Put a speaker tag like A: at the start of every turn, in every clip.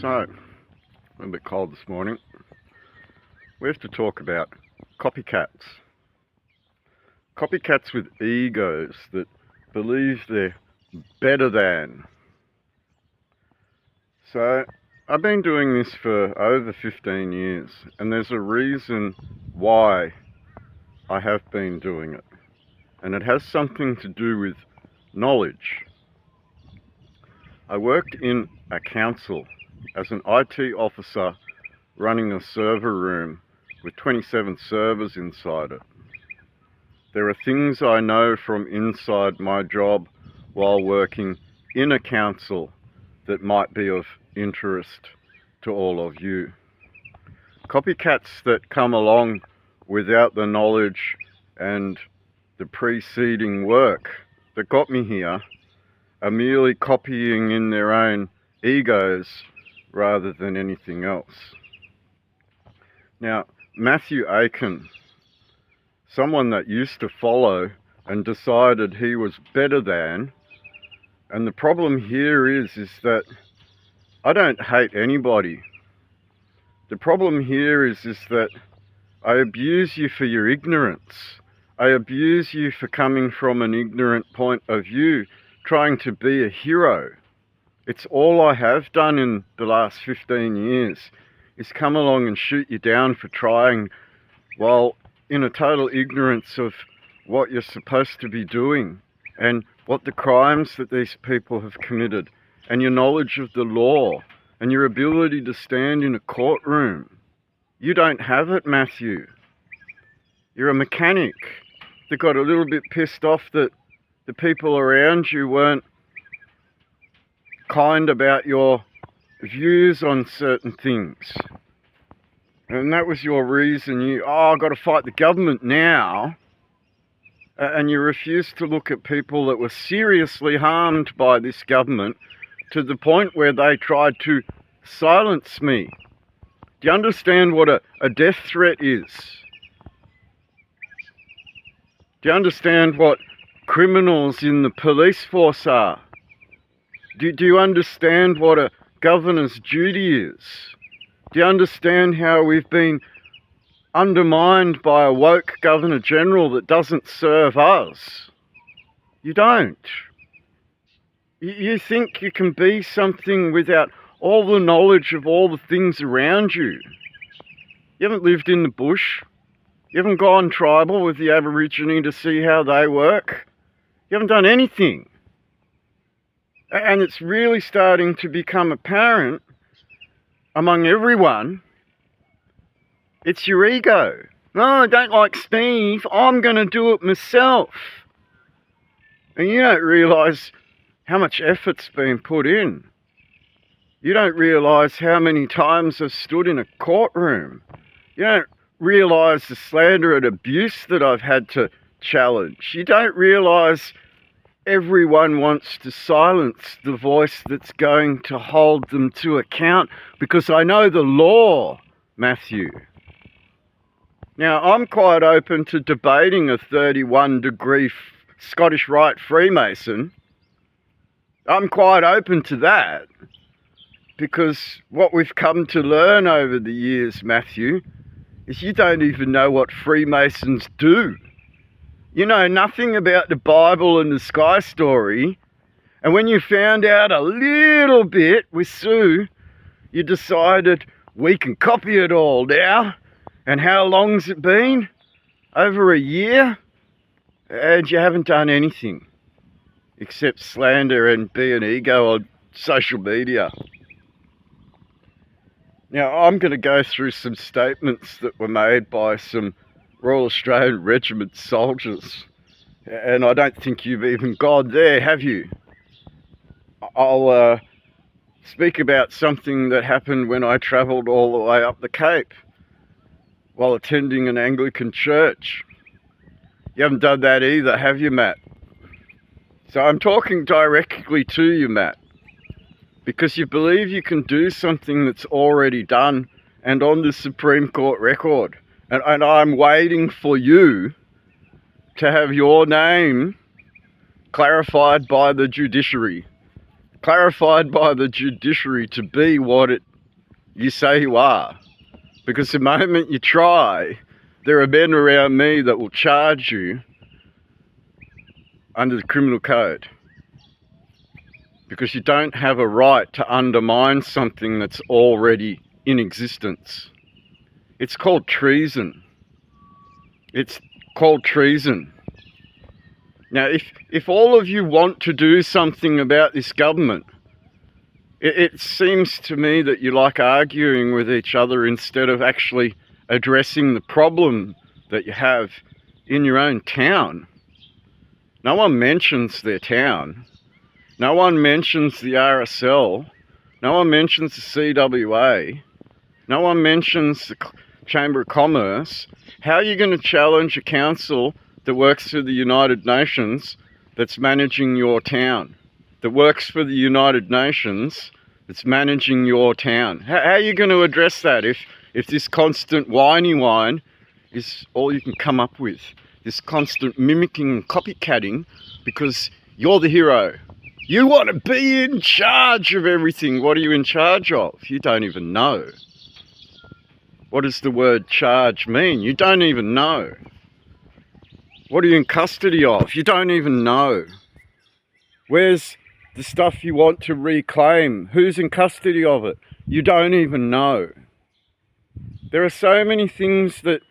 A: So, a little bit cold this morning. We have to talk about copycats. Copycats with egos that believe they're better than. So, I've been doing this for over 15 years, and there's a reason why I have been doing it. And it has something to do with knowledge. I worked in a council as an IT officer running a server room with 27 servers inside it. There are things I know from inside my job while working in a council that might be of interest to all of you. Copycats that come along without the knowledge and the preceding work that got me here are merely copying in their own egos rather than anything else. Now, Matthew Aiken, someone that used to follow and decided he was better than, and the problem here is that I don't hate anybody. The problem here is that I abuse you for your ignorance. I abuse you for coming from an ignorant point of view, trying to be a hero. It's all I have done in the last 15 years is come along and shoot you down for trying while in a total ignorance of what you're supposed to be doing and what the crimes that these people have committed and your knowledge of the law and your ability to stand in a courtroom. You don't have it, Matthew. You're a mechanic that got a little bit pissed off that the people around you weren't kind about your views on certain things. And that was your reason. I've got to fight the government now. And you refused to look at people that were seriously harmed by this government to the point where they tried to silence me. Do you understand what a death threat is? Do you understand what criminals in the police force are? Do you understand what a governor's duty is? Do you understand how we've been undermined by a woke Governor General that doesn't serve us? You don't. You think you can be something without all the knowledge of all the things around you. You haven't lived in the bush. You haven't gone tribal with the Aborigine to see how they work. You haven't done anything. And it's really starting to become apparent among everyone. It's your ego. No, I don't like Steve. I'm going to do it myself. And you don't realise how much effort's been put in. You don't realise how many times I've stood in a courtroom. You don't realise the slander and abuse that I've had to challenge. You don't realise everyone wants to silence the voice that's going to hold them to account because I know the law, Matthew. Now, I'm quite open to debating a 31-degree Scottish Rite Freemason. I'm quite open to that because what we've come to learn over the years, Matthew, is you don't even know what Freemasons do. You know nothing about the Bible and the Sky Story. And when you found out a little bit with Sue, you decided we can copy it all now. And how long's it been? Over a year? And you haven't done anything except slander and be an ego on social media. Now, I'm going to go through some statements that were made by some Royal Australian Regiment soldiers. And I don't think you've even gone there, have you? I'll speak about something that happened when I travelled all the way up the Cape while attending an Anglican church. You haven't done that either, have you, Matt? So I'm talking directly to you, Matt, because you believe you can do something that's already done and on the Supreme Court record. And I'm waiting for you to have your name clarified by the judiciary. Clarified by the judiciary to be what it You say you are. Because the moment you try, there are men around me that will charge you under the criminal code. Because you don't have a right to undermine something that's already in existence. It's called treason. It's called treason. Now, if all of you want to do something about this government, it seems to me that you like arguing with each other instead of actually addressing the problem that you have in your own town. No one mentions their town. No one mentions the RSL. No one mentions the CWA. No one mentions the Chamber of Commerce. How are you going to challenge a council that works for the United Nations that's managing your town? That works for the United Nations that's managing your town? How are you going to address that if this constant whiny whine is all you can come up with? This constant mimicking and copycatting because you're the hero. You want to be in charge of everything. What are you in charge of? You don't even know. What does the word charge mean? You don't even know. What are you in custody of? You don't even know. Where's the stuff you want to reclaim? Who's in custody of it? You don't even know. There are so many things that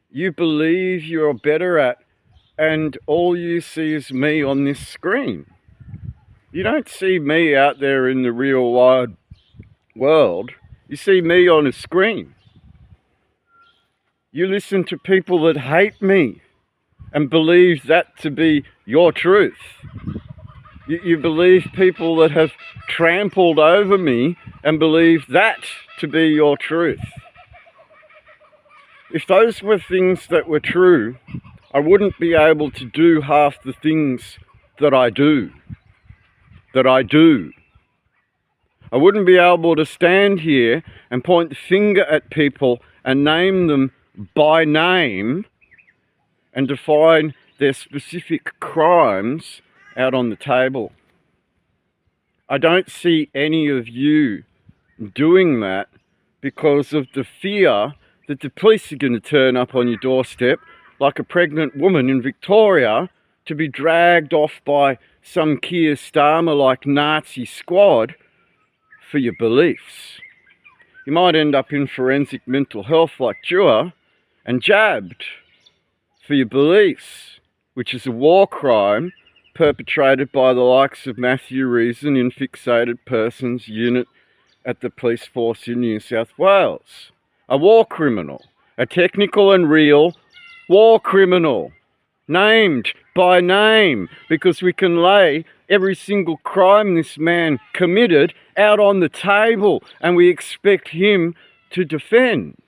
A: you believe you're better at, and all you see is me on this screen. You don't see me out there in the real wide world. You see me on a screen. You listen to people that hate me and believe that to be your truth. You believe people that have trampled over me and believe that to be your truth. If those were things that were true, I wouldn't be able to do half the things that I do. I wouldn't be able to stand here and point the finger at people and name them by name and define their specific crimes out on the table. I don't see any of you doing that because of the fear that the police are going to turn up on your doorstep like a pregnant woman in Victoria to be dragged off by some Keir Starmer-like Nazi squad for your beliefs. You might end up in forensic mental health like Dewar and jabbed for your beliefs, which is a war crime perpetrated by the likes of Matthew Reason in Fixated Persons Unit at the Police Force in New South Wales. A war criminal, a technical and real war criminal, named by name, because we can lay every single crime this man committed out on the table and we expect him to defend.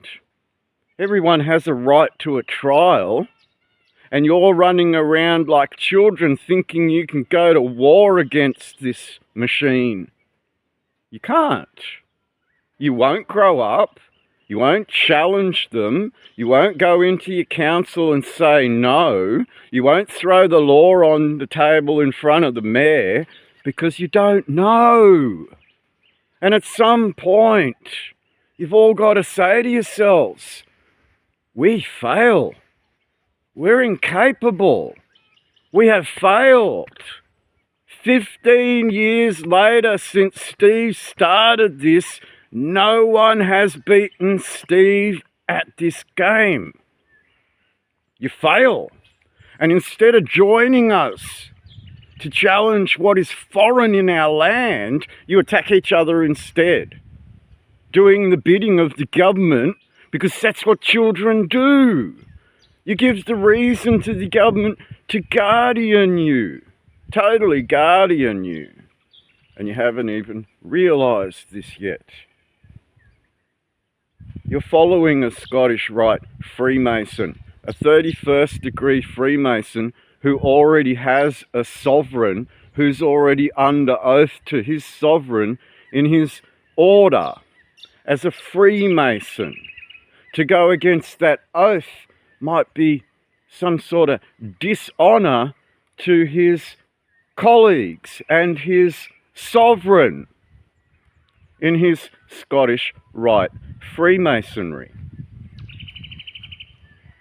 A: Everyone has a right to a trial, and you're running around like children thinking you can go to war against this machine. You can't. You won't grow up. You won't challenge them. You won't go into your council and say no. You won't throw the law on the table in front of the mayor because you don't know. And at some point, you've all got to say to yourselves, we fail. We're incapable. We have failed. 15 years later since Steve started this, no one has beaten Steve at this game. You fail. And instead of joining us to challenge what is foreign in our land, you attack each other instead, doing the bidding of the government because that's what children do. You give the reason to the government to guardian you, totally guardian you, and you haven't even realised this yet. You're following a Scottish Rite Freemason, a 31st degree Freemason who already has a sovereign, who's already under oath to his sovereign in his order as a Freemason. To go against that oath might be some sort of dishonour to his colleagues and his sovereign. in his Scottish Rite Freemasonry.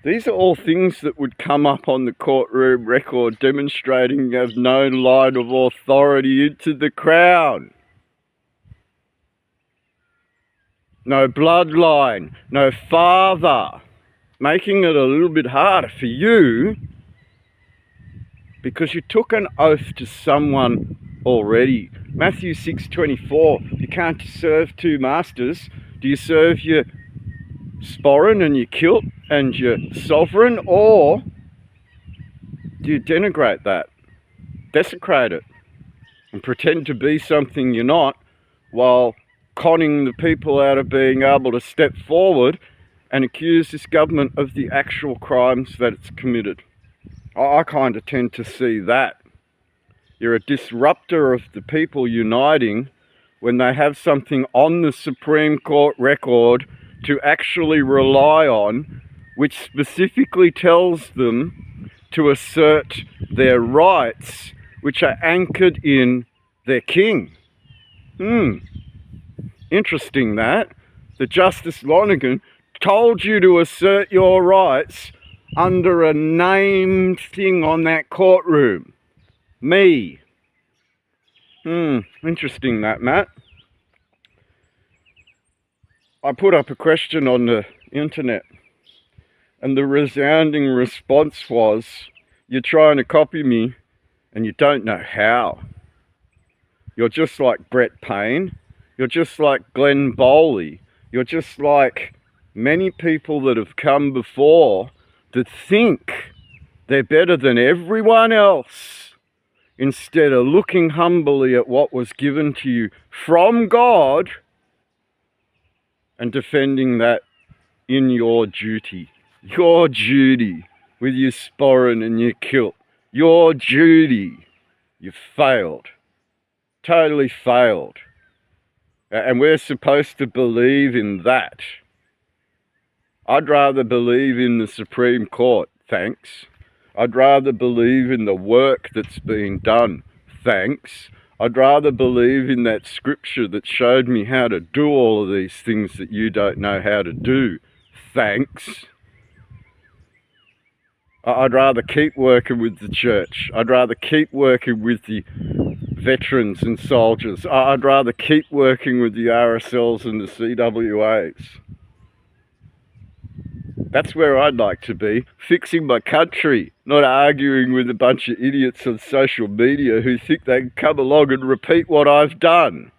A: These are all things that would come up on the courtroom record demonstrating you have no line of authority into the crown. No bloodline, no father, making it a little bit harder for you because you took an oath to someone already. Matthew 6:24, you can't serve two masters. Do you serve your sporran and your kilt and your sovereign, or do you denigrate that, desecrate it, and pretend to be something you're not, while conning the people out of being able to step forward and accuse this government of the actual crimes that it's committed? I kind of tend to see that. You're a disruptor of the people uniting when they have something on the Supreme Court record to actually rely on, which specifically tells them to assert their rights, which are anchored in their king. Interesting that. The Justice Lonergan told you to assert your rights under a named thing on that courtroom. Me. Interesting that, Matt. I put up a question on the internet, and the resounding response was, you're trying to copy me and you don't know how. You're just like Brett Payne. You're just like Glenn Bowley. You're just like many people that have come before that think they're better than everyone else, instead of looking humbly at what was given to you from God and defending that in your duty. Your duty, with your sporran and your kilt. Your duty. You failed. Totally failed. And we're supposed to believe in that. I'd rather believe in the Supreme Court, thanks. I'd rather believe in the work that's being done, thanks. I'd rather believe in that scripture that showed me how to do all of these things that you don't know how to do, thanks. I'd rather keep working with the church. I'd rather keep working with the veterans and soldiers. I'd rather keep working with the RSLs and the CWAs. That's where I'd like to be, fixing my country, not arguing with a bunch of idiots on social media who think they can come along and repeat what I've done.